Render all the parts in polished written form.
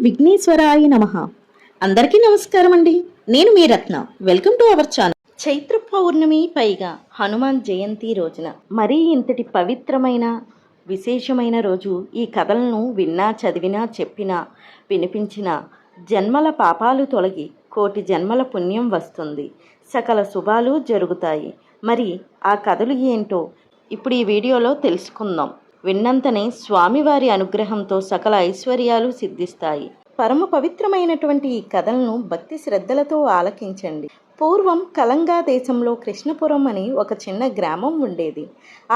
విఘ్నేశ్వరాయ నమః. అందరికీ నమస్కారం అండి. నేను మీ Ratna. Welcome to our channel. Chaitra Pournami పైగా హనుమాన్ జయంతి రోజున మరీ ఇంతటి పవిత్రమైన విశేషమైన రోజు ఈ కథలను విన్నా, చదివినా, చెప్పినా, వినిపించినా జన్మల పాపాలు తొలగి కోటి జన్మల పుణ్యం వస్తుంది, సకల శుభాలు జరుగుతాయి. మరి ఆ కథలు ఏంటో ఇప్పుడు ఈ వీడియోలో తెలుసుకుందాం. విన్నంతనే స్వామివారి అనుగ్రహంతో సకల ఐశ్వర్యాలు సిద్ధిస్తాయి. పరమ పవిత్రమైనటువంటి ఈ కథలను భక్తి శ్రద్ధలతో ఆలకించండి. పూర్వం కళంగా దేశంలో కృష్ణపురం అని ఒక చిన్న గ్రామం ఉండేది.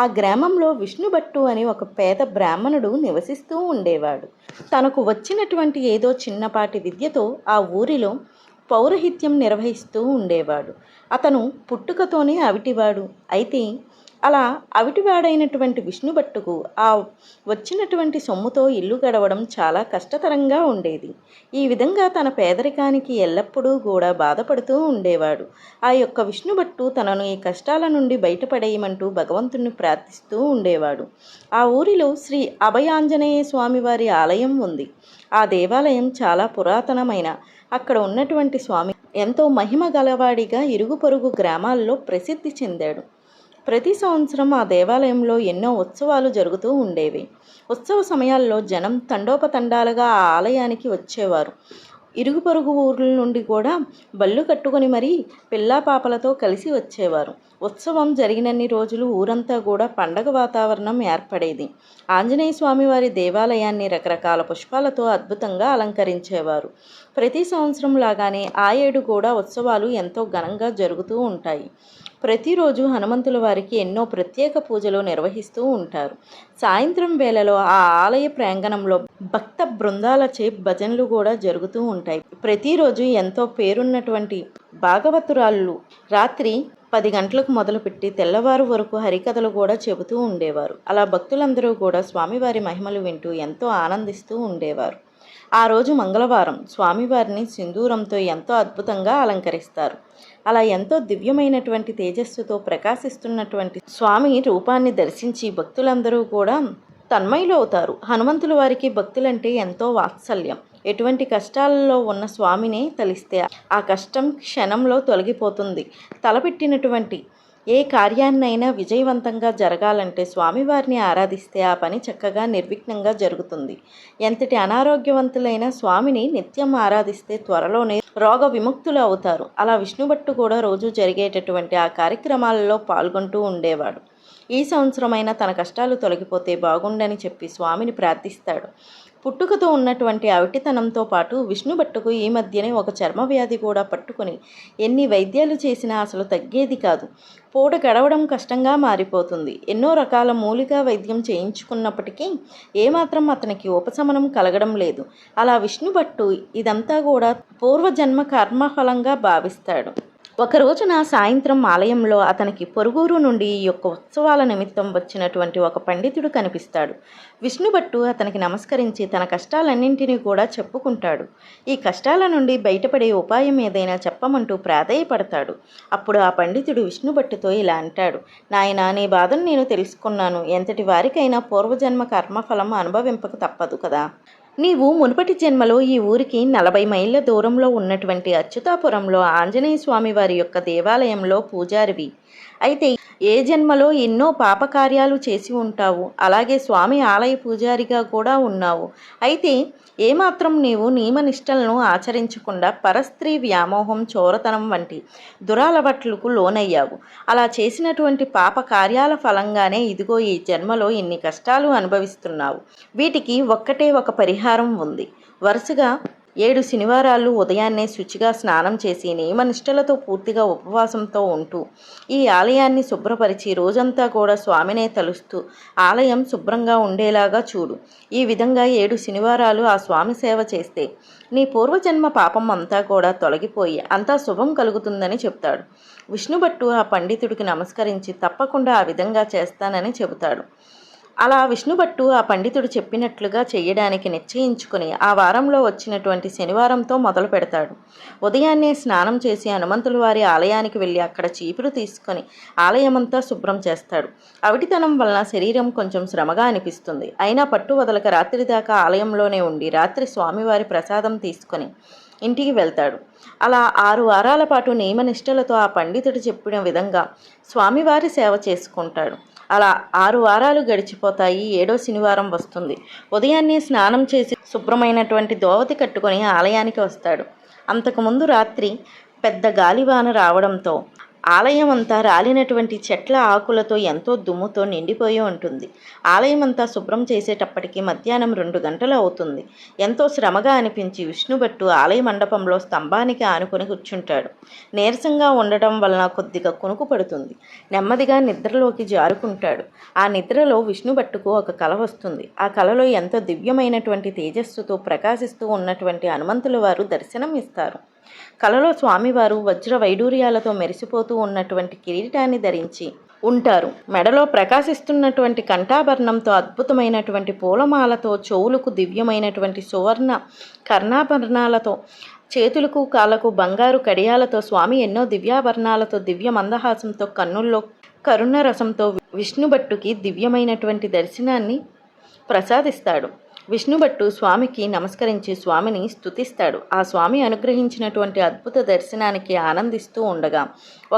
ఆ గ్రామంలో విష్ణుభట్టు అని ఒక పేద బ్రాహ్మణుడు నివసిస్తూ ఉండేవాడు. తనకు వచ్చినటువంటి ఏదో చిన్నపాటి విద్యతో ఆ ఊరిలో పౌరహిత్యం నిర్వహిస్తూ ఉండేవాడు. అతను పుట్టుకతోనే అవిటివాడు. అయితే అలా అవిటివాడైనటువంటి విష్ణుభట్టుకు ఆ వచ్చినటువంటి సొమ్ముతో ఇల్లు గడవడం చాలా కష్టతరంగా ఉండేది. ఈ విధంగా తన పేదరికానికి ఎల్లప్పుడూ కూడా బాధపడుతూ ఉండేవాడు. ఆ యొక్క విష్ణుభట్టు తనను ఈ కష్టాల నుండి బయటపడేయమంటూ భగవంతుణ్ణి ప్రార్థిస్తూ ఉండేవాడు. ఆ ఊరిలో శ్రీ అభయాంజనేయ స్వామివారి ఆలయం ఉంది. ఆ దేవాలయం చాలా పురాతనమైన, అక్కడ ఉన్నటువంటి స్వామి ఎంతో మహిమ గలవాడిగా ఇరుగు పొరుగు గ్రామాల్లో ప్రసిద్ధి చెందాడు. ప్రతి సంవత్సరం ఆ దేవాలయంలో ఎన్నో ఉత్సవాలు జరుగుతూ ఉండేవి. ఉత్సవ సమయాల్లో జనం తండోపతండాలుగా ఆ ఆలయానికి వచ్చేవారు. ఇరుగు పొరుగు ఊర్ల నుండి కూడా బళ్ళు కట్టుకొని మరీ పిల్లా పాపలతో కలిసి వచ్చేవారు. ఉత్సవం జరిగినన్ని రోజులు ఊరంతా కూడా పండగ వాతావరణం ఏర్పడేది. ఆంజనేయ స్వామి వారి దేవాలయాన్ని రకరకాల పుష్పాలతో అద్భుతంగా అలంకరించేవారు. ప్రతి సంవత్సరం లాగానే ఆ ఏడు కూడా ఉత్సవాలు ఎంతో ఘనంగా జరుగుతూ ఉంటాయి. ప్రతిరోజు హనుమంతుల వారికి ఎన్నో ప్రత్యేక పూజలు నిర్వహిస్తూ ఉంటారు. సాయంత్రం వేళలో ఆ ఆలయ ప్రాంగణంలో భక్త బృందాలచే భజనలు కూడా జరుగుతూ ఉంటాయి. ప్రతిరోజు ఎంతో పేరున్నటువంటి భాగవతురాళ్ళు రాత్రి 10 గంటలకు మొదలుపెట్టి తెల్లవారు వరకు హరికథలు కూడా చెబుతూ ఉండేవారు. అలా భక్తులందరూ కూడా స్వామివారి మహిమలు వింటూ ఎంతో ఆనందిస్తూ ఉండేవారు. ఆ రోజు మంగళవారం స్వామివారిని సింధూరంతో ఎంతో అద్భుతంగా అలంకరిస్తారు. అలా ఎంతో దివ్యమైనటువంటి తేజస్సుతో ప్రకాశిస్తున్నటువంటి స్వామి రూపాన్ని దర్శించి భక్తులందరూ కూడా తన్మయులు అవుతారు. హనుమంతుల వారికి భక్తులంటే ఎంతో వాత్సల్యం. ఎటువంటి కష్టాలలో ఉన్న స్వామిని తలిస్తే ఆ కష్టం క్షణంలో తొలగిపోతుంది. తలపెట్టినటువంటి ఏ కార్యాన్నైనా విజయవంతంగా జరగాలంటే స్వామివారిని ఆరాధిస్తే ఆ పని చక్కగా నిర్విఘ్నంగా జరుగుతుంది. ఎంతటి అనారోగ్యవంతులైన స్వామిని నిత్యం ఆరాధిస్తే త్వరలోనే రోగ విముక్తులు అవుతారు. అలా విష్ణుభట్టు కూడా రోజు జరిగేటటువంటి ఆ కార్యక్రమాలలో పాల్గొంటూ ఉండేవాడు. ఈ సంవత్సరమైనా తన కష్టాలు తొలగిపోతే బాగుండని చెప్పి స్వామిని ప్రార్థిస్తాడు. పుట్టుకతో ఉన్నటువంటి అవిటితనంతో పాటు విష్ణుభట్టుకు ఈ మధ్యనే ఒక చర్మ వ్యాధి కూడా పట్టుకొని ఎన్ని వైద్యాలు చేసినా అసలు తగ్గేది కాదు. పూట గడవడం కష్టంగా మారిపోతుంది. ఎన్నో రకాల మూలికా వైద్యం చేయించుకున్నప్పటికీ ఏమాత్రం అతనికి ఉపశమనం కలగడం లేదు. అలా విష్ణుభట్టు ఇదంతా కూడా పూర్వజన్మ కర్మఫలంగా భావిస్తాడు. ఒక రోజున సాయంత్రం ఆలయంలో అతనికి పొరుగురు నుండి ఈ యొక్క ఉత్సవాల నిమిత్తం వచ్చినటువంటి ఒక పండితుడు కనిపిస్తాడు. విష్ణుభట్టు అతనికి నమస్కరించి తన కష్టాలన్నింటినీ కూడా చెప్పుకుంటాడు. ఈ కష్టాల నుండి బయటపడే ఉపాయం ఏదైనా చెప్పమంటూ ప్రాధేయపడతాడు. అప్పుడు ఆ పండితుడు విష్ణుభట్టుతో ఇలా అంటాడు: నాయనా, నీ బాధను నేను తెలుసుకున్నాను. ఎంతటి వారికైనా పూర్వజన్మ కర్మఫలం అనుభవింపక తప్పదు కదా. నీవు మునుపటి జన్మలో ఈ ఊరికి 40 మైళ్ళ దూరంలో ఉన్నటువంటి అచ్యుతాపురంలో ఆంజనేయ స్వామి వారి యొక్క దేవాలయంలో పూజారివి. అయితే ఏ జన్మలో ఎన్నో పాపకార్యాలు చేసి ఉంటావు. అలాగే స్వామి ఆలయ పూజారిగా కూడా ఉన్నావు. అయితే ఏమాత్రం నీవు నియమనిష్టలను ఆచరించకుండా పరస్త్రీ వ్యామోహం, చోరతనం వంటి దురలవాట్లకు లోనయ్యావు. అలా చేసినటువంటి పాప కార్యాల ఫలంగానే ఇదిగో ఈ జన్మలో ఇన్ని కష్టాలు అనుభవిస్తున్నావు. వీటికి ఒక్కటే ఒక పరిహారం ఉంది. వరుసగా 7 శనివారాలు ఉదయాన్నే శుచిగా స్నానం చేసి నియమనిష్టలతో పూర్తిగా ఉపవాసంతో ఉంటూ ఈ ఆలయాన్ని శుభ్రపరిచి రోజంతా కూడా స్వామినే తలుస్తూ ఆలయం శుభ్రంగా ఉండేలాగా చూడు. ఈ విధంగా 7 శనివారాలు ఆ స్వామి సేవ చేస్తే నీ పూర్వజన్మ పాపం అంతా కూడా తొలగిపోయి అంతా శుభం కలుగుతుందని చెప్తాడు. విష్ణుభట్టు ఆ పండితుడికి నమస్కరించి తప్పకుండా ఆ విధంగా చేస్తానని చెబుతాడు. అలా విష్ణుభట్టు ఆ పండితుడు చెప్పినట్లుగా చెయ్యడానికి నిశ్చయించుకుని ఆ వారంలో వచ్చినటువంటి శనివారంతో మొదలు పెడతాడు. ఉదయాన్నే స్నానం చేసి హనుమంతుల వారి ఆలయానికి వెళ్ళి అక్కడ చీపురు తీసుకొని ఆలయమంతా శుభ్రం చేస్తాడు. అవిటితనం వలన శరీరం కొంచెం శ్రమగా అనిపిస్తుంది. అయినా పట్టు వదలక రాత్రి దాకా ఆలయంలోనే ఉండి రాత్రి స్వామివారి ప్రసాదం తీసుకొని ఇంటికి వెళ్తాడు. అలా 6 వారాల పాటు నియమనిష్టలతో ఆ పండితుడు చెప్పిన విధంగా స్వామివారి సేవ చేసుకుంటాడు. అలా 6 వారాలు గడిచిపోతాయి. 7వ శనివారం వస్తుంది. ఉదయాన్నే స్నానం చేసి శుభ్రమైనటువంటి దోవతి కట్టుకొని ఆలయానికి వస్తాడు. అంతకుముందు రాత్రి పెద్ద గాలివాన రావడంతో ఆలయం అంతా రాలినటువంటి చెట్ల ఆకులతో ఎంతో దుమ్ముతో నిండిపోయి ఉంటుంది. ఆలయం అంతా శుభ్రం చేసేటప్పటికి మధ్యాహ్నం 2 గంటలు అవుతుంది. ఎంతో శ్రమగా అనిపించి విష్ణుభట్టు ఆలయ మండపంలో స్తంభానికి ఆనుకొని కూర్చుంటాడు. నీరసంగా ఉండటం వలన కొద్దిగా కునుకు పడుతుంది. నెమ్మదిగా నిద్రలోకి జారుకుంటాడు. ఆ నిద్రలో విష్ణుభట్టుకు ఒక కల వస్తుంది. ఆ కలలో ఎంతో దివ్యమైనటువంటి తేజస్సుతో ప్రకాశిస్తూ ఉన్నటువంటి హనుమంతుల వారు దర్శనం ఇస్తారు. కలలో స్వామివారు వజ్ర వైడూర్యాలతో మెరిసిపోతూ ఉన్నటువంటి కిరీటాన్ని ధరించి ఉంటారు. మెడలో ప్రకాశిస్తున్నటువంటి కంఠాభరణంతో అద్భుతమైనటువంటి పూలమాలతో, చెవులకు దివ్యమైనటువంటి సువర్ణ కర్ణాభరణాలతో, చేతులకు కాళ్ళకు బంగారు కడియాలతో స్వామి ఎన్నో దివ్యాభరణాలతో, దివ్య మందహాసంతో, కన్నుల్లో కరుణ రసంతో విష్ణుభట్టుకి దివ్యమైనటువంటి దర్శనాన్ని ప్రసాదిస్తాడు. విష్ణుభట్టు స్వామికి నమస్కరించి స్వామిని స్తుతిస్తాడు. ఆ స్వామి అనుగ్రహించినటువంటి అద్భుత దర్శనానికి ఆనందిస్తూ ఉండగా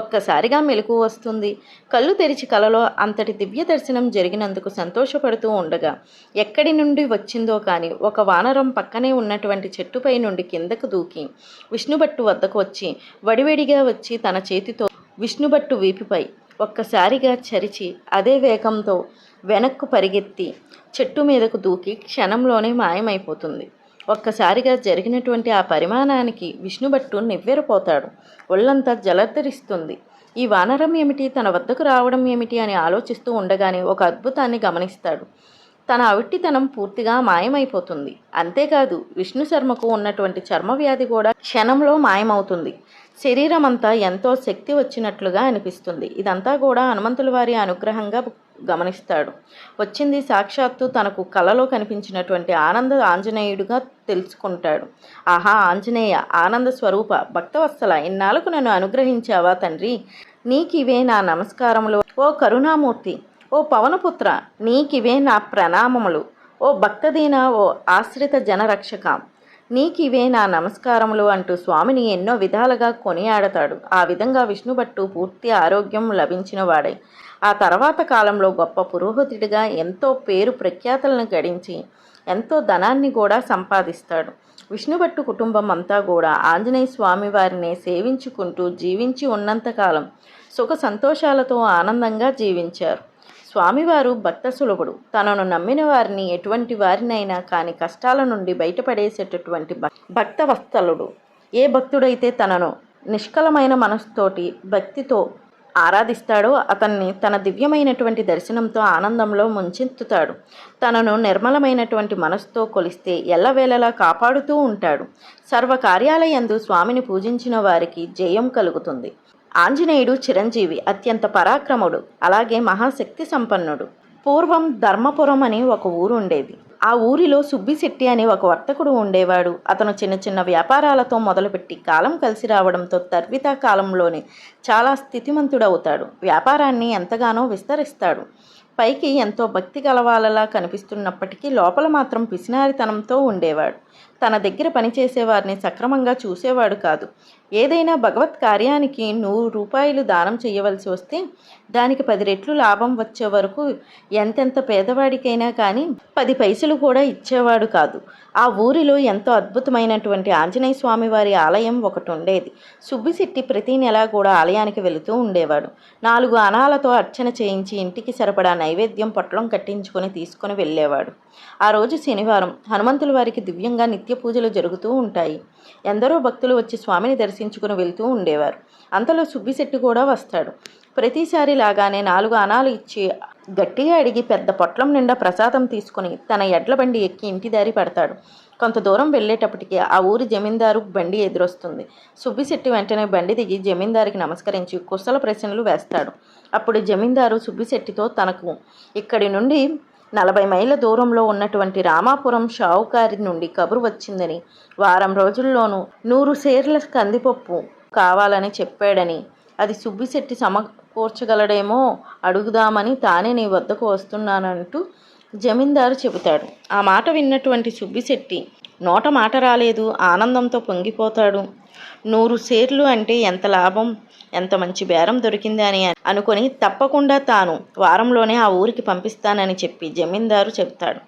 ఒక్కసారిగా మెలకువ వస్తుంది. కళ్ళు తెరిచి కలలో అంతటి దివ్య దర్శనం జరిగినందుకు సంతోషపడుతూ ఉండగా ఎక్కడి నుండి వచ్చిందో కానీ ఒక వానరం పక్కనే ఉన్నటువంటి చెట్టుపై నుండి కిందకు దూకి విష్ణుభట్టు వద్దకు వచ్చి వడివడిగా వచ్చి తన చేతితో విష్ణుభట్టు వీపుపై ఒక్కసారిగా చరిచి అదే వేగంతో వెనక్కు పరిగెత్తి చెట్టు మీదకు దూకి క్షణంలోనే మాయమైపోతుంది. ఒక్కసారిగా జరిగినటువంటి ఆ పరిమాణానికి విష్ణుభట్టు నివ్వెరపోతాడు. ఒళ్ళంతా జలధరిస్తుంది. ఈ వానరం ఏమిటి, తన వద్దకు రావడం ఏమిటి అని ఆలోచిస్తూ ఉండగానే ఒక అద్భుతాన్ని గమనిస్తాడు. తన అవిట్టితనం పూర్తిగా మాయమైపోతుంది. అంతేకాదు విష్ణు శర్మకు ఉన్నటువంటి చర్మవ్యాధి కూడా క్షణంలో మాయమవుతుంది. శరీరం అంతా ఎంతో శక్తి వచ్చినట్లుగా అనిపిస్తుంది. ఇదంతా కూడా హనుమంతుల వారి అనుగ్రహంగా గమనిస్తాడు. వచ్చింది సాక్షాత్తు తనకు కలలో కనిపించినటువంటి ఆనంద ఆంజనేయుడుగా తెలుసుకుంటాడు. ఆహా ఆంజనేయ, ఆనంద స్వరూప, భక్తవత్సల, ఇన్నాళ్ళకు నన్ను అనుగ్రహించావా తండ్రి, నీకివే నా నమస్కారములు. ఓ కరుణామూర్తి, ఓ పవనపుత్ర, నీకివే నా ప్రణామములు. ఓ భక్తదీన, ఓ ఆశ్రిత జనరక్షక, నీకివే నా నమస్కారములు అంటూ స్వామిని ఎన్నో విధాలుగా కొనియాడతాడు. ఆ విధంగా విష్ణుభట్టు పూర్తి ఆరోగ్యం లభించిన వాడై ఆ తర్వాత కాలంలో గొప్ప పురోహితుడిగా ఎంతో పేరు ప్రఖ్యాతులను గడించి ఎంతో ధనాన్ని కూడా సంపాదిస్తాడు. విష్ణుభట్టు కుటుంబం అంతా కూడా ఆంజనేయ స్వామి వారిని సేవించుకుంటూ జీవించి ఉన్నంతకాలం సుఖ సంతోషాలతో ఆనందంగా జీవించారు. స్వామివారు భక్త సులభుడు. తనను నమ్మిన వారిని ఎటువంటి వారినైనా కాని కష్టాల నుండి బయటపడేసేటటువంటి భక్తవత్సలుడు. ఏ భక్తుడైతే తనను నిష్కలమైన మనసుతోటి భక్తితో ఆరాధిస్తాడో అతన్ని తన దివ్యమైనటువంటి దర్శనంతో ఆనందంలో ముంచెత్తుతాడు. తనను నిర్మలమైనటువంటి మనసుతో కొలిస్తే ఎల్లవేళలా కాపాడుతూ ఉంటాడు. సర్వకార్యాలయందు స్వామిని పూజించిన వారికి జయం కలుగుతుంది. ఆంజనేయుడు చిరంజీవి, అత్యంత పరాక్రముడు, అలాగే మహాశక్తి సంపన్నుడు. పూర్వం ధర్మపురం అని ఒక ఊరు ఉండేది. ఆ ఊరిలో సుబ్బిశెట్టి అని ఒక వర్తకుడు ఉండేవాడు. అతను చిన్న చిన్న వ్యాపారాలతో మొదలుపెట్టి కాలం కలిసి రావడంతో తర్విత కాలంలోనే చాలా స్థితిమంతుడవుతాడు. వ్యాపారాన్ని ఎంతగానో విస్తరిస్తాడు. పైకి ఎంతో భక్తి గలవాళ్ళలా కనిపిస్తున్నప్పటికీ లోపల మాత్రం పిసినారితనంతో ఉండేవాడు. తన దగ్గర పనిచేసేవారిని సక్రమంగా చూసేవాడు కాదు. ఏదైనా భగవత్ కార్యానికి 100 రూపాయలు దానం చేయవలసి వస్తే దానికి 10 రెట్లు లాభం వచ్చే వరకు ఎంతెంత పేదవాడికైనా కానీ 10 పైసలు కూడా ఇచ్చేవాడు కాదు. ఆ ఊరిలో ఎంతో అద్భుతమైనటువంటి ఆంజనేయ స్వామి వారి ఆలయం ఒకటి ఉండేది. సుబ్బిశెట్టి ప్రతి నెలా కూడా ఆలయానికి వెళుతూ ఉండేవాడు. 4 అనాలతో అర్చన చేయించి ఇంటికి సరిపడా నైవేద్యం పొట్లం కట్టించుకొని తీసుకొని వెళ్ళేవాడు. ఆ రోజు శనివారం. హనుమంతుల వారికి దివ్యంగా నిత్య పూజలు జరుగుతూ ఉంటాయి. ఎందరో భక్తులు వచ్చి స్వామిని దర్శించుకుని వెళ్తూ ఉండేవారు. అంతలో సుబ్బిశెట్టి కూడా వస్తాడు. ప్రతిసారి లాగానే 4 అనాలు ఇచ్చి గట్టిగా అడిగి పెద్ద పొట్లం నిండా ప్రసాదం తీసుకుని తన ఎడ్ల బండి ఎక్కి ఇంటి దారి పడతాడు. కొంత దూరం వెళ్ళేటప్పటికి ఆ ఊరి జమీందారు బండి ఎదురొస్తుంది. సుబ్బిశెట్టి వెంటనే బండి దిగి జమీందారికి నమస్కరించి కుశల ప్రశ్నలు వేస్తాడు. అప్పుడు జమీందారు సుబ్బిశెట్టితో తనకు ఇక్కడి నుండి 40 మైళ్ళ దూరంలో ఉన్నటువంటి రామాపురం షావుకారి నుండి కబురు వచ్చిందని, వారం రోజుల్లోనూ 100 సేర్ల కందిపప్పు కావాలని చెప్పాడని, అది సుబ్బిశెట్టి సమకూర్చగలడేమో అడుగుదామని తానే నీ వద్దకు వస్తున్నానంటూ జమీందారు చెబుతాడు. ఆ మాట విన్నటువంటి సుబ్బిశెట్టి నోట మాట రాలేదు, ఆనందంతో పొంగిపోతాడు. 100 సేర్లు అంటే ఎంత లాభం, ఎంత మంచి బేరం దొరికింది అని అనుకొని తప్పకుండా తాను వారంలోనే ఆ ఊరికి పంపిస్తానని చెప్పి జమీందారు చెబుతాడు.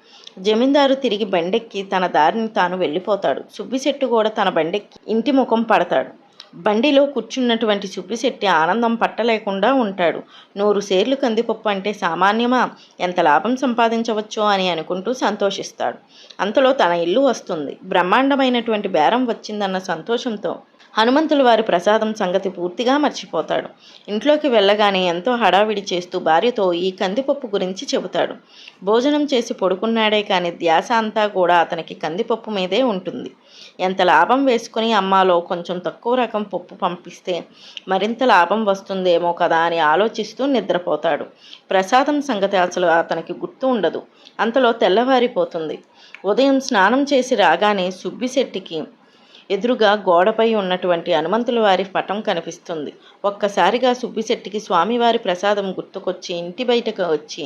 జమీందారు తిరిగి బండెక్కి తన దారిని తాను వెళ్ళిపోతాడు. సుబ్బిశెట్టి కూడా తన బండెక్కి ఇంటి ముఖం పడతాడు. బండిలో కూర్చున్నటువంటి సుబ్బిశెట్టి ఆనందం పట్టలేకుండా ఉంటాడు. 100 సేర్లు కందిపప్పు అంటే సామాన్యమా, ఎంత లాభం సంపాదించవచ్చో అని అనుకుంటూ సంతోషిస్తాడు. అంతలో తన ఇల్లు వస్తుంది. బ్రహ్మాండమైనటువంటి బేరం వచ్చిందన్న సంతోషంతో హనుమంతుల వారి ప్రసాదం సంగతి పూర్తిగా మర్చిపోతాడు. ఇంట్లోకి వెళ్ళగానే ఎంతో హడావిడి చేస్తూ భార్యతో ఈ కందిపప్పు గురించి చెబుతాడు. భోజనం చేసి పడుకున్నాడే కానీ ధ్యాస అంతా కూడా అతనికి కందిపప్పు మీదే ఉంటుంది. ఎంత లాభం వేసుకుని అమ్మాలో కొంచెం తక్కువ రకం పప్పు పంపిస్తే మరింత లాభం వస్తుందేమో కదా అని ఆలోచిస్తూ నిద్రపోతాడు. ప్రసాదం సంగతి అసలు అతనికి గుర్తు ఉండదు. అంతలో తెల్లవారిపోతుంది. ఉదయం స్నానం చేసి రాగానే సుబ్బిశెట్టికి ఎదురుగా గోడపై ఉన్నటువంటి హనుమంతుల వారి పటం కనిపిస్తుంది. ఒక్కసారిగా సుబ్బిశెట్టికి స్వామివారి ప్రసాదం గుర్తుకొచ్చి ఇంటి బయటకు వచ్చి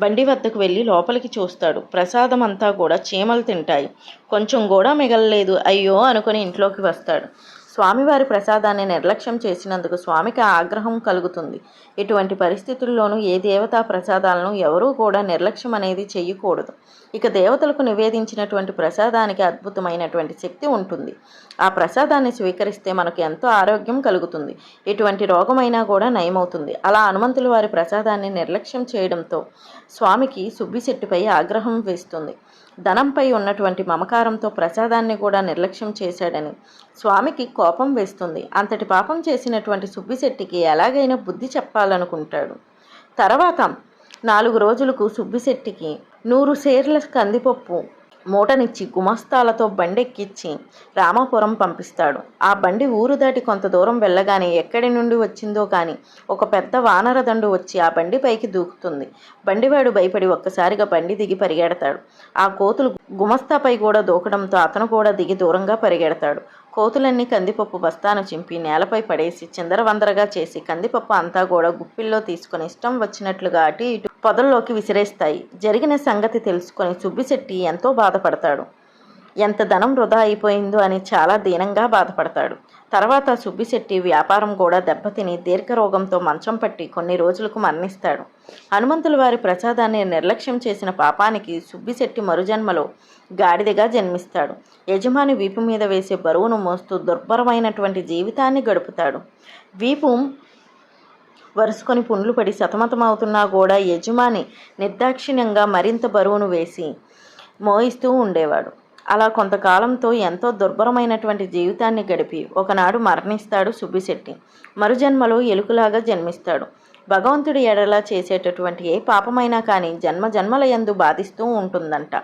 బండి వద్దకు వెళ్ళి లోపలికి చూస్తాడు. ప్రసాదం అంతా కూడా చీమలు తింటాయి. కొంచెం కూడా మిగలలేదు. అయ్యో అనుకుని ఇంట్లోకి వస్తాడు. స్వామివారి ప్రసాదాన్ని నిర్లక్ష్యం చేసినందుకు స్వామికి ఆగ్రహం కలుగుతుంది. ఇటువంటి పరిస్థితుల్లోనూ ఏ దేవతా ప్రసాదాలను ఎవరూ కూడా నిర్లక్ష్యం అనేది చేయకూడదు. ఇక దేవతలకు నివేదించినటువంటి ప్రసాదానికి అద్భుతమైనటువంటి శక్తి ఉంటుంది. ఆ ప్రసాదాన్ని స్వీకరిస్తే మనకు ఎంతో ఆరోగ్యం కలుగుతుంది. ఎటువంటి రోగమైనా కూడా నయమవుతుంది. అలా హనుమంతుల వారి ప్రసాదాన్ని నిర్లక్ష్యం చేయడంతో స్వామికి సుబ్బిశెట్టిపై ఆగ్రహం వేస్తుంది. ధనంపై ఉన్నటువంటి మమకారంతో ప్రసాదాన్ని కూడా నిర్లక్ష్యం చేశాడని స్వామికి కోపం వేస్తుంది. అంతటి పాపం చేసినటువంటి సుబ్బిశెట్టికి ఎలాగైనా బుద్ధి చెప్పాలనుకుంటాడు. తర్వాత 4 రోజులకు సుబ్బిశెట్టికి 100 సేర్ల కందిపప్పు మూటనిచ్చి గుమస్తాలతో బండెక్కిచ్చి రామాపురం పంపిస్తాడు. ఆ బండి ఊరు దాటి కొంత దూరం వెళ్ళగానే ఎక్కడి నుండి వచ్చిందో కానీ ఒక పెద్ద వానరదండు వచ్చి ఆ బండి పైకి దూకుతుంది. బండివాడు భయపడి ఒక్కసారిగా బండి దిగి పరిగెడతాడు. ఆ కోతులు గుమస్తాపై కూడా దూకడంతో అతను కూడా దిగి దూరంగా పరిగెడతాడు. కోతులన్నీ కందిపప్పు బస్తాను చింపి నేలపై పడేసి చిందరవందరగా చేసి కందిపప్పు అంతా కూడా గుప్పిల్లో తీసుకుని ఇష్టం వచ్చినట్లుగా అటు ఇటు పొదల్లోకి విసిరేస్తాయి. జరిగిన సంగతి తెలుసుకొని సుబ్బిశెట్టి ఎంతో బాధపడతాడు. ఎంత ధనం వృధా అయిపోయిందో అని చాలా దీనంగా బాధపడతాడు. తర్వాత సుబ్బిశెట్టి వ్యాపారం కూడా దెబ్బతిని దీర్ఘరోగంతో మంచం పట్టి కొన్ని రోజులకు మరణిస్తాడు. హనుమంతుల వారి ప్రసాదాన్ని నిర్లక్ష్యం చేసిన పాపానికి సుబ్బిశెట్టి మరుజన్మలో గాడిదగా జన్మిస్తాడు. యజమాని వీపు మీద వేసే బరువును మోస్తూ దుర్భరమైనటువంటి జీవితాన్ని గడుపుతాడు. వీపు వరుసుకొని పుండ్లు పడి సతమతమవుతున్నా కూడా యజమాని నిర్దాక్షిణ్యంగా మరింత బరువును వేసి మోయిస్తూ ఉండేవాడు. అలా కొంతకాలంతో ఎంతో దుర్భరమైనటువంటి జీవితాన్ని గడిపి ఒకనాడు మరణిస్తాడు సుబ్బిశెట్టి. మరుజన్మలో ఎలుకలాగా జన్మిస్తాడు. భగవంతుడి ఎడలా చేసేటటువంటి ఏ పాపమైనా కానీ జన్మల యందు బాధిస్తూ ఉంటుందంట.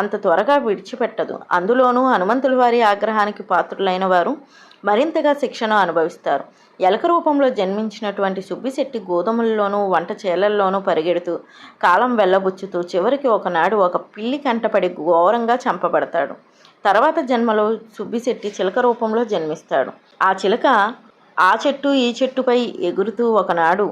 అంత త్వరగా విడిచిపెట్టదు. అందులోనూ హనుమంతుల వారి ఆగ్రహానికి పాత్రులైన వారు మరింతగా శిక్షను అనుభవిస్తారు. ఎలక రూపంలో జన్మించినటువంటి సుబ్బిశెట్టి గోధుమల్లోనూ వంట చేలల్లోనూ పరిగెడుతూ కాలం వెళ్ళబుచ్చుతూ చివరికి ఒకనాడు ఒక పిల్లి కంటపడి ఘోరంగా చంపబడతాడు. తర్వాత జన్మలో సుబ్బిశెట్టి చిలక రూపంలో జన్మిస్తాడు. ఆ చిలక ఆ చెట్టు ఈ చెట్టుపై ఎగురుతూ ఒకనాడు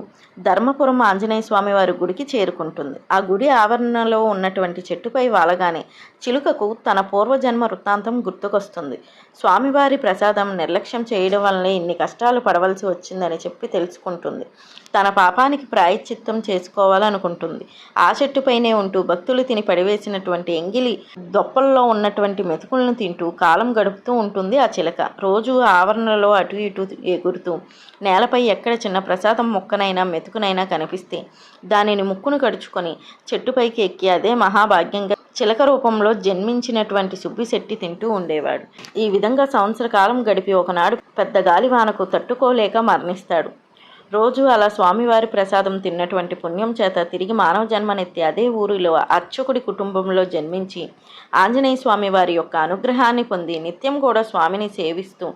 ధర్మపురం ఆంజనేయ స్వామి వారి గుడికి చేరుకుంటుంది. ఆ గుడి ఆవరణలో ఉన్నటువంటి చెట్టుపై వాలగానే చిలుకకు తన పూర్వజన్మ వృత్తాంతం గుర్తుకొస్తుంది. స్వామివారి ప్రసాదం నిర్లక్ష్యం చేయడం వల్లనే ఇన్ని కష్టాలు పడవలసి వచ్చిందని చెప్పి తెలుసుకుంటుంది. తన పాపానికి ప్రాయశ్చిత్తం చేసుకోవాలనుకుంటుంది. ఆ చెట్టుపైనే ఉంటూ భక్తులు తిని పడివేసినటువంటి ఎంగిలి దొప్పల్లో ఉన్నటువంటి మెతుకులను తింటూ కాలం గడుపుతూ ఉంటుంది ఆ చిలక. రోజు ఆవరణలో అటు ఇటు ఎగురుతూ నేలపై ఎక్కడ చిన్న ప్రసాదం మొక్కనైనా మెతుకునైనా కనిపిస్తే దానిని ముక్కును కడుచుకొని చెట్టుపైకి ఎక్కి అదే మహాభాగ్యంగా చిలక రూపంలో జన్మించినటువంటి సుబ్బిశెట్టి తింటూ ఉండేవాడు. ఈ విధంగా సంవత్సర కాలం గడిపి ఒకనాడు పెద్ద గాలివానకు తట్టుకోలేక మరణిస్తాడు. రోజు అలా స్వామివారి ప్రసాదం తిన్నటువంటి పుణ్యం చేత తిరిగి మానవ జన్మనెత్తి అదే ఊరిలో అర్చకుడి కుటుంబంలో జన్మించి ఆంజనేయ స్వామి వారి యొక్క అనుగ్రహాన్ని పొంది నిత్యం కూడా స్వామిని సేవిస్తూ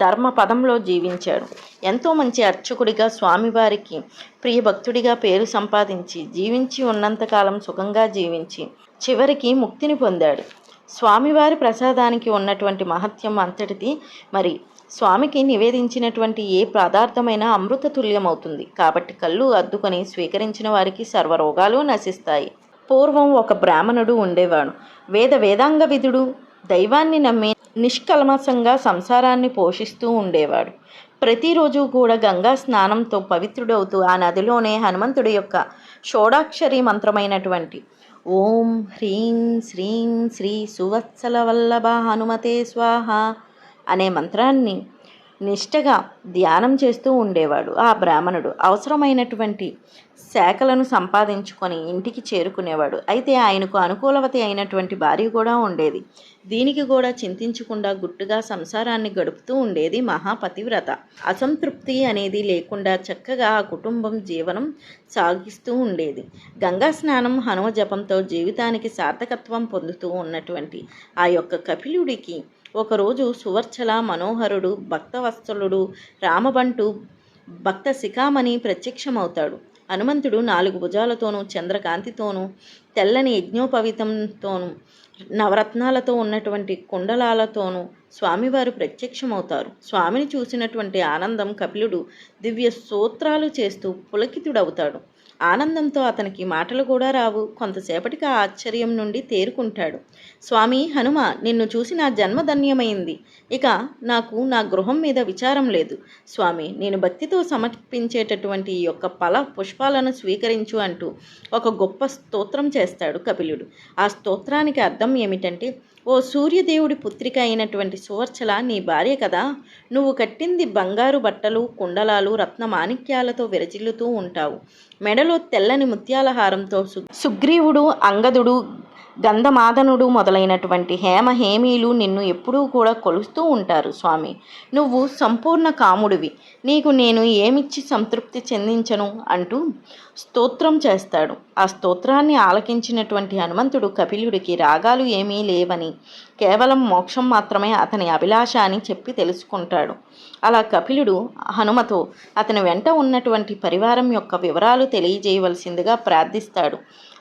ధర్మ పదంలో జీవించాడు. ఎంతో మంచి అర్చకుడిగా స్వామివారికి ప్రియభక్తుడిగా పేరు సంపాదించి జీవించి ఉన్నంతకాలం సుఖంగా జీవించి చివరికి ముక్తిని పొందాడు. స్వామివారి ప్రసాదానికి ఉన్నటువంటి మహత్యం అంతటిది. మరి స్వామికి నివేదించినటువంటి ఏ పదార్థమైనా అమృత తుల్యమవుతుంది. కాబట్టి కళ్ళు అద్దుకొని స్వీకరించిన వారికి సర్వరోగాలు నశిస్తాయి. పూర్వం ఒక బ్రాహ్మణుడు ఉండేవాడు. వేదాంగ విధుడు, దైవాన్ని నమ్మి నిష్కల్మషంగా సంసారాన్ని పోషిస్తూ ఉండేవాడు. ప్రతిరోజు కూడా గంగా స్నానంతో పవిత్రుడవుతూ ఆ నదిలోనే హనుమంతుడి యొక్క షోడాక్షరి మంత్రమైనటువంటి ఓం హ్రీం శ్రీం శ్రీ సువత్సల వల్లభ హనుమతే స్వాహ అనే మంత్రాన్ని నిష్టగా ధ్యానం చేస్తూ ఉండేవాడు. ఆ బ్రాహ్మణుడు అవసరమైనటువంటి శాఖలను సంపాదించుకొని ఇంటికి చేరుకునేవాడు. అయితే ఆయనకు అనుకూలవతి అయినటువంటి భార్య కూడా ఉండేది. దీనికి కూడా చింతించకుండా గుట్టుగా సంసారాన్ని గడుపుతూ ఉండేది మహాపతివ్రత. అసంతృప్తి అనేది లేకుండా చక్కగా ఆ కుటుంబం జీవనం సాగిస్తూ ఉండేది. గంగా స్నానం, హనుమ జపంతో జీవితానికి సార్థకత్వం పొందుతూ ఉన్నటువంటి ఆ యొక్క కపిలుడికి ఒకరోజు సువర్చల మనోహరుడు, భక్తవత్సలుడు, రామబంటు, భక్త శిఖామణి ప్రత్యక్షమవుతాడు. హనుమంతుడు 4 భుజాలతోనూ, చంద్రకాంతితోనూ, తెల్లని యజ్ఞోపవీతంతోనూ, నవరత్నాలతో ఉన్నటువంటి కుండలాలతోనూ స్వామివారు ప్రత్యక్షమవుతారు. స్వామిని చూసినటువంటి ఆనందం కపిలుడు దివ్య స్తోత్రాలు చేస్తూ పులకితుడవుతాడు. ఆనందంతో అతనికి మాటలు కూడా రావు. కొంతసేపటికి ఆ ఆశ్చర్యం నుండి తేరుకుంటాడు. స్వామి హనుమ, నిన్ను చూసి నా జన్మ ధన్యమైంది. ఇక నాకు నా గృహం మీద విచారం లేదు. స్వామి, నేను భక్తితో సమర్పించేటటువంటి ఈ యొక్క పుష్పాలను స్వీకరించు అంటూ ఒక గొప్ప స్తోత్రం చేస్తాడు కపిలుడు. ఆ స్తోత్రానికి అర్థం ఏమిటంటే, ఓ సూర్యదేవుడి పుత్రిక అయినటువంటి సువర్చల, నీ భార్య కదా. నువ్వు కట్టింది బంగారు బట్టలు, కుండలాలు, రత్న మాణిక్యాలతో విరజిల్లుతూ ఉంటావు. మెడలో తెల్లని ముత్యాల హారంతో సుగ్రీవుడు, అంగదుడు, గంధమాదనుడు మొదలైనటువంటి హేమీలు నిన్ను ఎప్పుడూ కూడా కొలుస్తూ ఉంటారు. స్వామి, నువ్వు సంపూర్ణ కాముడివి. నీకు నేను ఏమిచ్చి సంతృప్తి చెందించను అంటూ స్తోత్రం చేస్తాడు. ఆ స్తోత్రాన్ని ఆలకించినటువంటి హనుమంతుడు కపిలుడికి రాగాలు ఏమీ లేవని, కేవలం మోక్షం మాత్రమే అతని అభిలాష అని చెప్పి తెలుసుకుంటాడు. అలా కపిలుడు హనుమతో అతని వెంట ఉన్నటువంటి పరివారం యొక్క వివరాలు తెలియజేయవలసిందిగా ప్రార్థిస్తాడు.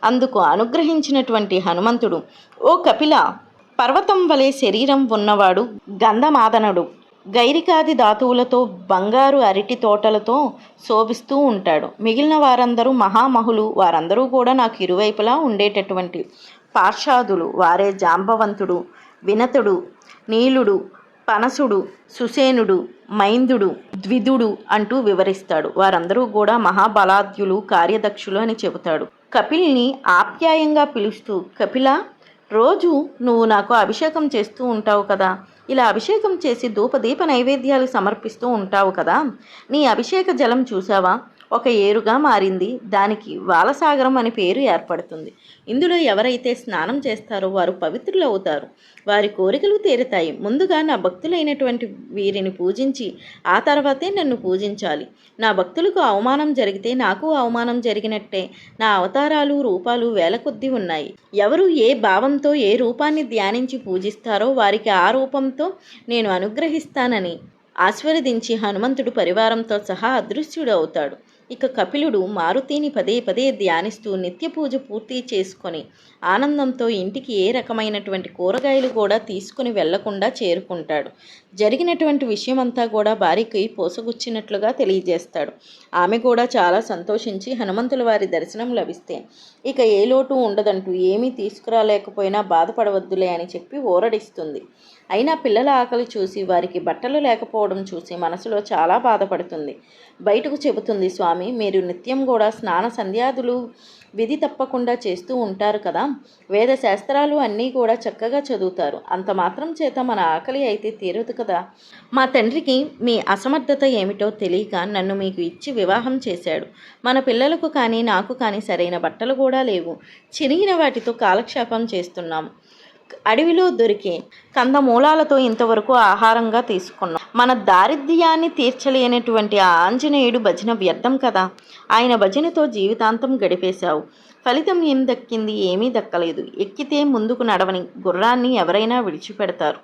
అందుకు అనుగ్రహించినటువంటి హనుమంతుడు, ఓ కపిల, పర్వతం వలె శరీరం ఉన్నవాడు గంధమాదనుడు. గైరికాది ధాతువులతో, బంగారు అరటి తోటలతో శోభిస్తూ ఉంటాడు. మిగిలిన వారందరూ మహామహులు. వారందరూ కూడా నాకు ఇరువైపులా ఉండేటటువంటి పార్షాదులు. వారే జాంబవంతుడు, వినతుడు, నీలుడు, పనసుడు, సుసేనుడు, మైందుడు, ద్విదుడు అంటూ వివరిస్తాడు. వారందరూ కూడా మహాబలాద్యులు, కార్యదక్షులు అని చెబుతాడు. కపిల్ని ఆప్యాయంగా పిలుస్తూ, కపిల, రోజు నువ్వు నాకు అభిషేకం చేస్తూ ఉంటావు కదా. ఇలా అభిషేకం చేసి ధూపదీప నైవేద్యాలు సమర్పిస్తూ ఉంటావు కదా. నీ అభిషేక జలం చూసావా? ఒక ఏరుగా మారింది. దానికి వాలసాగరం అని పేరు ఏర్పడుతుంది. ఇందులో ఎవరైతే స్నానం చేస్తారో వారు పవిత్రులు అవుతారు. వారి కోరికలు తీరుతాయి. ముందుగా నా భక్తులైనటువంటి వీరిని పూజించి ఆ తర్వాతే నన్ను పూజించాలి. నా భక్తులకు అవమానం జరిగితే నాకు అవమానం జరిగినట్టే. నా అవతారాలు, రూపాలు వేల కొద్దీ ఉన్నాయి. ఎవరు ఏ భావంతో ఏ రూపాన్ని ధ్యానించి పూజిస్తారో వారికి ఆ రూపంతో నేను అనుగ్రహిస్తానని ఆశీర్వదించి హనుమంతుడు పరివారంతో సహా అదృశ్యుడు అవుతాడు. ఇక కపిలుడు మారుతిని పదే పదే ధ్యానిస్తూ నిత్య పూజ పూర్తి చేసుకొని ఆనందంతో ఇంటికి ఏ రకమైనటువంటి కూరగాయలు కూడా తీసుకుని వెళ్లకుండా చేరుకుంటాడు. జరిగినటువంటి విషయమంతా కూడా భార్యకి పోసగుచ్చినట్లుగా తెలియజేస్తాడు. ఆమె కూడా చాలా సంతోషించి హనుమంతుల వారి దర్శనం లభిస్తే ఇక ఏ లోటు ఉండదంటూ ఏమీ తీసుకురాలేకపోయినా బాధపడవద్దులే అని చెప్పి ఊరడిస్తుంది. అయినా పిల్లల ఆకలి చూసి, వారికి బట్టలు లేకపోవడం చూసి మనసులో చాలా బాధపడుతుంది. బయటకు చెబుతుంది, స్వామి, మీరు నిత్యం కూడా స్నాన సంధ్యాదులు విధి తప్పకుండా చేస్తూ ఉంటారు కదా. వేద శాస్త్రాలు అన్నీ కూడా చక్కగా చదువుతారు. అంత మాత్రం చేత మన ఆకలి అయితే తీరదు కదా. మా తండ్రికి మీ అసమర్థత ఏమిటో తెలియక నన్ను మీకు ఇచ్చి వివాహం చేశాడు. మన పిల్లలకు కానీ నాకు కానీ సరైన బట్టలు కూడా లేవు. చిరిగిన వాటితో కాలక్షేపం చేస్తున్నాము. అడవిలో దొరికే కందమూలాలతో ఇంతవరకు ఆహారంగా తీసుకున్నాం. మన దారిద్ర్యాన్ని తీర్చలేనటువంటి ఆ ఆంజనేయుడు భజన వ్యర్థం కదా. ఆయన భజనతో జీవితాంతం గడిపేశావు. ఫలితం ఏం దక్కింది? ఏమీ దక్కలేదు. ఎక్కితే ముందుకు నడవని గుర్రాన్ని ఎవరైనా విడిచిపెడతారు.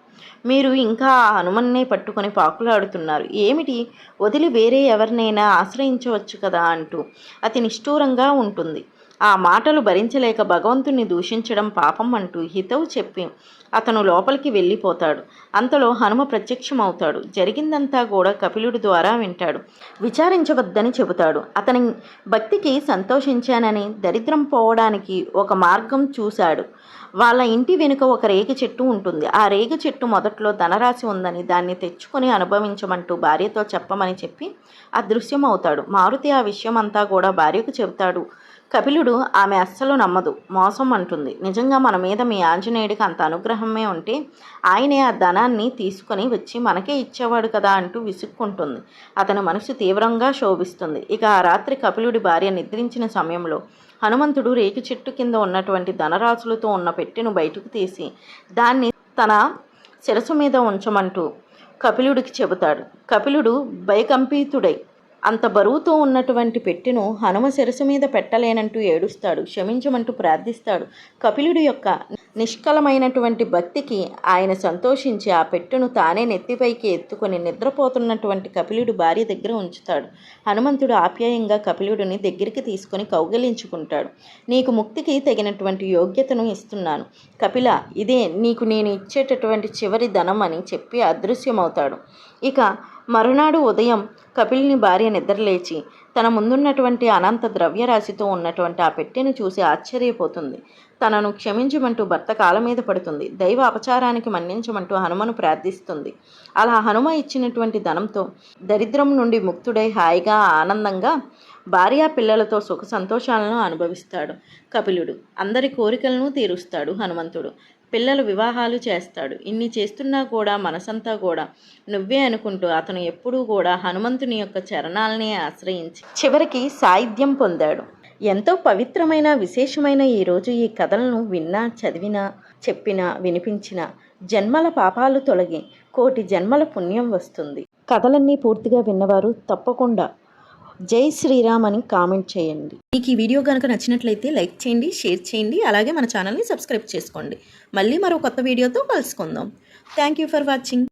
మీరు ఇంకా ఆ హనుమన్నే పట్టుకొని పాకులాడుతున్నారు. ఏమిటి? వదిలి వేరే ఎవరినైనా ఆశ్రయించవచ్చు కదా అంటూ అతి నిష్ఠూరంగా ఉంటుంది. ఆ మాటలు భరించలేక భగవంతుణ్ణి దూషించడం పాపం అంటూ హితవు చెప్పి అతను లోపలికి వెళ్ళిపోతాడు. అంతలో హనుమ ప్రత్యక్షమవుతాడు. జరిగిందంతా కూడా కపిలుడి ద్వారా వింటాడు. విచారించవద్దని చెబుతాడు. అతని భక్తికి సంతోషించానని దరిద్రం పోవడానికి ఒక మార్గం చూశాడు. వాళ్ళ ఇంటి వెనుక ఒక రేగి చెట్టు ఉంటుంది. ఆ రేగి చెట్టు మొదట్లో ధనరాశి ఉందని దాన్ని తెచ్చుకొని అనుభవించమంటూ భార్యతో చెప్పమని చెప్పి అదృశ్యమవుతాడు. మారుతి ఆ విషయం అంతా కూడా భార్యకు చెబుతాడు. కపిలుడు ఆమె అస్సలు నమ్మదు. మోసం అంటుంది. నిజంగా మన మీద మీ ఆంజనేయుడికి అంత అనుగ్రహమే ఉంటే ఆయనే ఆ ధనాన్ని తీసుకొని వచ్చి మనకే ఇచ్చేవాడు కదా అంటూ విసుక్కుంటుంది. అతని మనసు తీవ్రంగా శోభిస్తుంది. ఇక ఆ రాత్రి కపిలుడి భార్య నిద్రించిన సమయంలో హనుమంతుడు రేకు చెట్టు కింద ఉన్నటువంటి ధనరాశులతో ఉన్న పెట్టెను బయటకు తీసి దాన్ని తన శిరసు మీద ఉంచమంటూ కపిలుడికి చెబుతాడు. కపిలుడు భయకంపితుడై అంత బరువుతో ఉన్నటువంటి పెట్టెను హనుమ శిరసు మీద పెట్టలేనంటూ ఏడుస్తాడు. క్షమించమంటూ ప్రార్థిస్తాడు. కపిలుడి యొక్క నిష్కలమైనటువంటి భక్తికి ఆయన సంతోషించి ఆ పెట్టెను తానే నెత్తిపైకి ఎత్తుకొని నిద్రపోతున్నటువంటి కపిలుడి భార్య దగ్గర ఉంచుతాడు. హనుమంతుడు ఆప్యాయంగా కపిలుడిని దగ్గరికి తీసుకొని కౌగిలించుకుంటాడు. నీకు ముక్తికి తగినటువంటి యోగ్యతను ఇస్తున్నాను కపిల, ఇదే నీకు నేను ఇచ్చేటటువంటి చివరి ధనం అని చెప్పి అదృశ్యమవుతాడు. ఇక మరునాడు ఉదయం కపిలుని భార్య నిద్రలేచి తన ముందున్నటువంటి అనంత ద్రవ్యరాశితో ఉన్నటువంటి ఆ పెట్టెను చూసి ఆశ్చర్యపోతుంది. తనను క్షమించమంటూ భర్త కాళ్ళ మీద పడుతుంది. దైవ అపచారానికి మన్నించమంటూ హనుమను ప్రార్థిస్తుంది. అలా హనుమ ఇచ్చినటువంటి ధనంతో దరిద్రం నుండి ముక్తుడై హాయిగా ఆనందంగా భార్యా పిల్లలతో సుఖ సంతోషాలను అనుభవిస్తాడు కపిలుడు. అందరి కోరికలను తీరుస్తాడు హనుమంతుడు. పిల్లల వివాహాలు చేస్తాడు. ఇన్ని చేస్తున్నా కూడా మనసంతా కూడా నువ్వే అనుకుంటూ అతను ఎప్పుడూ కూడా హనుమంతుని యొక్క చరణాలనే ఆశ్రయించి చివరికి సాయుధ్యం పొందాడు. ఎంతో పవిత్రమైన విశేషమైన ఈరోజు ఈ కథలను విన్నా, చదివినా, చెప్పినా, వినిపించినా జన్మల పాపాలు తొలగి కోటి జన్మల పుణ్యం వస్తుంది. కథలన్నీ పూర్తిగా విన్నవారు తప్పకుండా జై శ్రీరామ్ అని కామెంట్ చేయండి. మీకు ఈ వీడియో కనుక నచ్చినట్లయితే లైక్ చేయండి, షేర్ చేయండి, అలాగే మన ఛానల్ని సబ్స్క్రైబ్ చేసుకోండి. మళ్ళీ మరో కొత్త వీడియోతో కలుసుకుందాం. Thank you for watching.